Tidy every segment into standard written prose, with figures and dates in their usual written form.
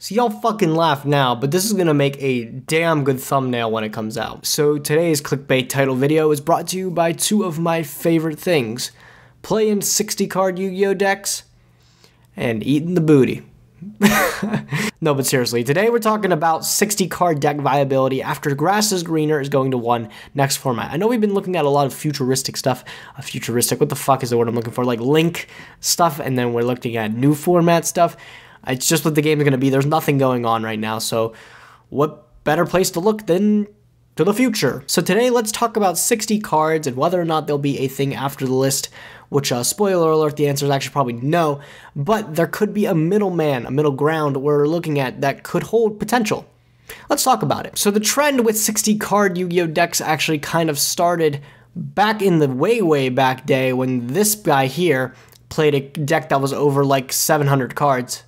So y'all fucking laugh now, but this is gonna make a damn good thumbnail when it comes out. So today's clickbait title video is brought to you by two of my favorite things: playing 60 card Yu-Gi-Oh decks and eating the booty. No, but seriously, today we're talking about 60 card deck viability after Grass is Greener is going to 1 next format. I know we've been looking at a lot of futuristic stuff. What the fuck is the word I'm looking for? Like Link stuff, and then we're looking at new format stuff. It's just what the game's going to be. There's nothing going on right now, so what better place to look than to the future? So today, let's talk about 60 cards and whether or not there'll be a thing after the list, which, spoiler alert, the answer is actually probably no, but there could be a middleman, a middle ground we're looking at that could hold potential. Let's talk about it. So the trend with 60 card Yu-Gi-Oh decks actually kind of started back in the way back day when this guy here played a deck that was over like 700 cards.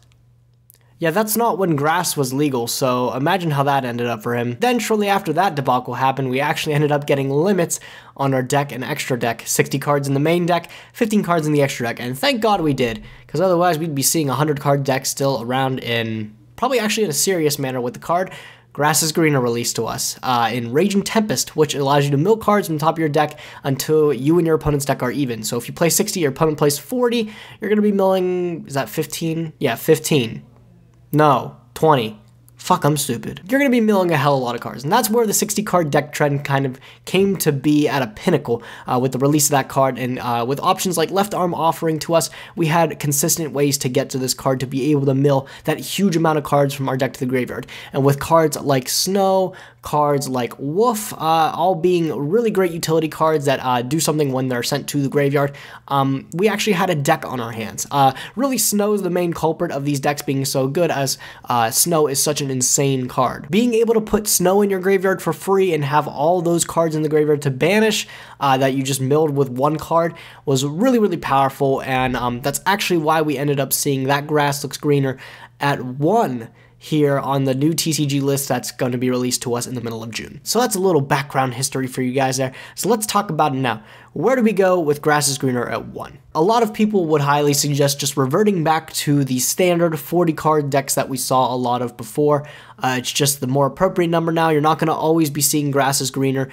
Yeah, that's not when Grass was legal, so imagine how that ended up for him. Then shortly after that debacle happened, we actually ended up getting limits on our deck and extra deck. 60 cards in the main deck, 15 cards in the extra deck, and thank God we did, because otherwise we'd be seeing a 100 card deck still around in, probably actually in a serious manner with the card Grass is Greener released to us in Raging Tempest, which allows you to mill cards from the top of your deck until you and your opponent's deck are even. So if you play 60, your opponent plays 40, you're going to be milling, is that 15? Yeah, 15. No, 20. Fuck, I'm stupid. You're going to be milling a hell of a lot of cards, and that's where the 60 card deck trend kind of came to be at a pinnacle with the release of that card, and with options like Left Arm offering to us, we had consistent ways to get to this card to be able to mill that huge amount of cards from our deck to the graveyard. And with cards like Snow, cards like Woof, all being really great utility cards that do something when they're sent to the graveyard, we actually had a deck on our hands. Really, Snow is the main culprit of these decks being so good, as Snow is such an insane card. Being able to put Snow in your graveyard for free and have all those cards in the graveyard to banish that you just milled with one card was really powerful, and that's actually why we ended up seeing that Grass Looks Greener at 1 here on the new TCG list that's going to be released to us in the middle of June. So that's a little background history for you guys there. So let's talk about it now. Where do we go with Grass is Greener at 1? A lot of people would highly suggest just reverting back to the standard 40 card decks that we saw a lot of before. It's just the more appropriate number now. You're not going to always be seeing Grass is Greener.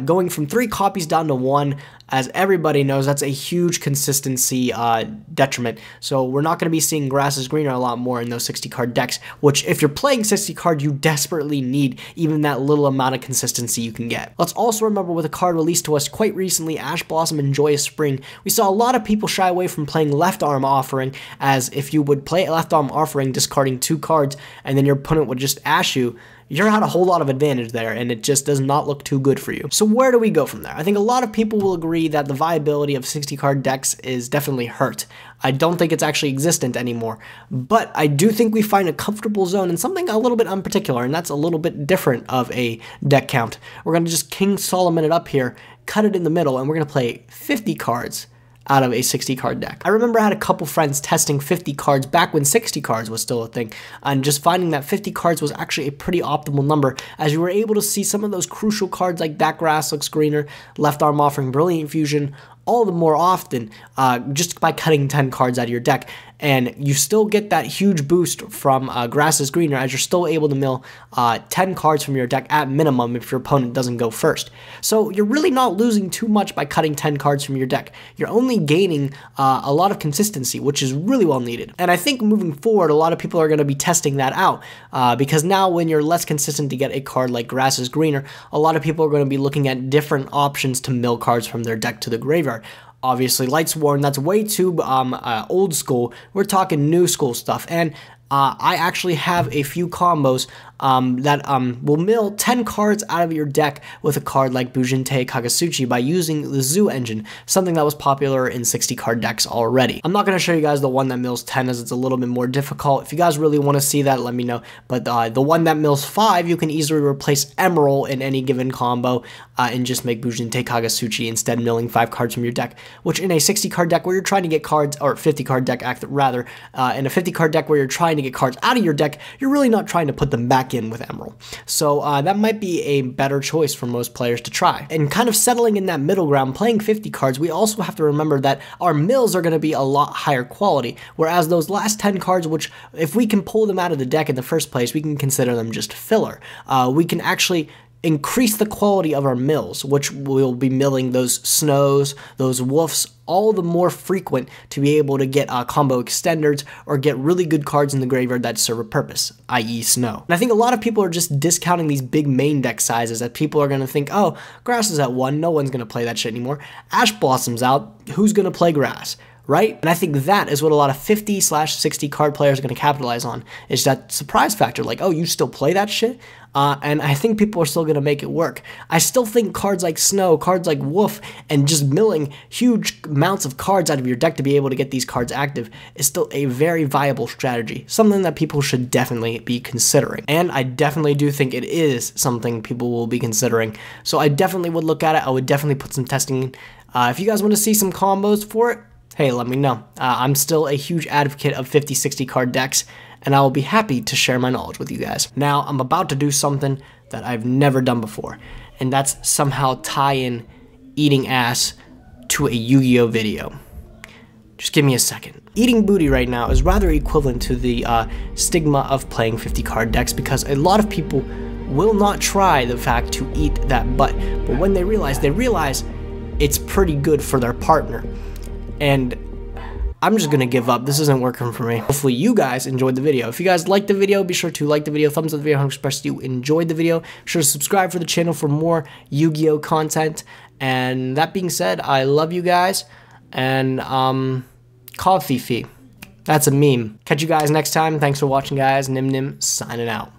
Going from 3 copies down to 1, as everybody knows, that's a huge consistency detriment. So we're not going to be seeing Grass is Greener a lot more in those 60 card decks, which if you're playing 60 card, you desperately need even that little amount of consistency you can get. Let's also remember with a card released to us quite recently, Ash Blossom and Joyous Spring, we saw a lot of people shy away from playing Left Arm Offering, as if you would play Left Arm Offering discarding 2 cards and then your opponent would just ash you, you're at a whole lot of advantage there, and it just does not look too good for you. So where do we go from there? I think a lot of people will agree that the viability of 60 card decks is definitely hurt. I don't think it's actually existent anymore, but I do think we find a comfortable zone in something a little bit unparticular, and that's a little bit different of a deck count. We're going to just King Solomon it up here, cut it in the middle, and we're going to play 50 cards out of a 60 card deck. I remember I had a couple friends testing 50 cards back when 60 cards was still a thing, and just finding that 50 cards was actually a pretty optimal number, as you were able to see some of those crucial cards like That Grass Looks Greener, Left Arm Offering, Brilliant Fusion, all the more often just by cutting 10 cards out of your deck. And you still get that huge boost from Grass is Greener, as you're still able to mill 10 cards from your deck at minimum if your opponent doesn't go first. So you're really not losing too much by cutting 10 cards from your deck. You're only gaining a lot of consistency, which is really well needed. And I think moving forward, a lot of people are going to be testing that out, because now when you're less consistent to get a card like Grass is Greener, a lot of people are going to be looking at different options to mill cards from their deck to the graveyard. Obviously, Lightsworn, that's way too old school. We're talking new school stuff, and I actually have a few combos that will mill 10 cards out of your deck with a card like Bujintei Kagasuchi by using the Zoo engine, something that was popular in 60 card decks already. I'm not going to show you guys the one that mills 10, as it's a little bit more difficult. If you guys really want to see that, let me know. But the one that mills 5, you can easily replace Emerald in any given combo and just make Bujintei Kagasuchi instead, milling 5 cards from your deck, which in a 60 card deck where you're trying to get cards, or 50 card deck rather, in a 50 card deck where you're trying trying to get cards out of your deck, you're really not trying to put them back in with Emerald. So that might be a better choice for most players to try. And kind of settling in that middle ground, playing 50 cards, we also have to remember that our mills are going to be a lot higher quality, whereas those last 10 cards, which if we can pull them out of the deck in the first place, we can consider them just filler. We can actually increase the quality of our mills, which will be milling those snows, those woofs, all the more frequent to be able to get combo extenders or get really good cards in the graveyard that serve a purpose, i.e. snow. And I think a lot of people are just discounting these big main deck sizes, that people are going to think, oh, grass is at 1, no one's going to play that shit anymore. Ash Blossom's out, who's going to play grass? Right? And I think that is what a lot of 50/60 card players are going to capitalize on, is that surprise factor, like, oh, you still play that shit? And I think people are still going to make it work. I still think cards like Snow, cards like Woof, and just milling huge amounts of cards out of your deck to be able to get these cards active is still a very viable strategy, something that people should definitely be considering. And I definitely do think it is something people will be considering. So I definitely would look at it. I would definitely put some testing in. If you guys want to see some combos for it, hey, let me know. I'm still a huge advocate of 50/60 card decks, and I will be happy to share my knowledge with you guys. Now, I'm about to do something that I've never done before, and that's somehow tie in eating ass to a Yu-Gi-Oh video. Just give me a second. Eating booty right now is rather equivalent to the stigma of playing 50 card decks, because a lot of people will not try the fact to eat that butt, but when they realize it's pretty good for their partner. And I'm just gonna give up. This isn't working for me. Hopefully you guys enjoyed the video. If you guys liked the video, be sure to like the video, thumbs up the video, how expressed you enjoyed the video. Be sure to subscribe for the channel for more Yu-Gi-Oh content. And that being said, I love you guys. And coffee fee. That's a meme. Catch you guys next time. Thanks for watching, guys. Nim Nim signing out.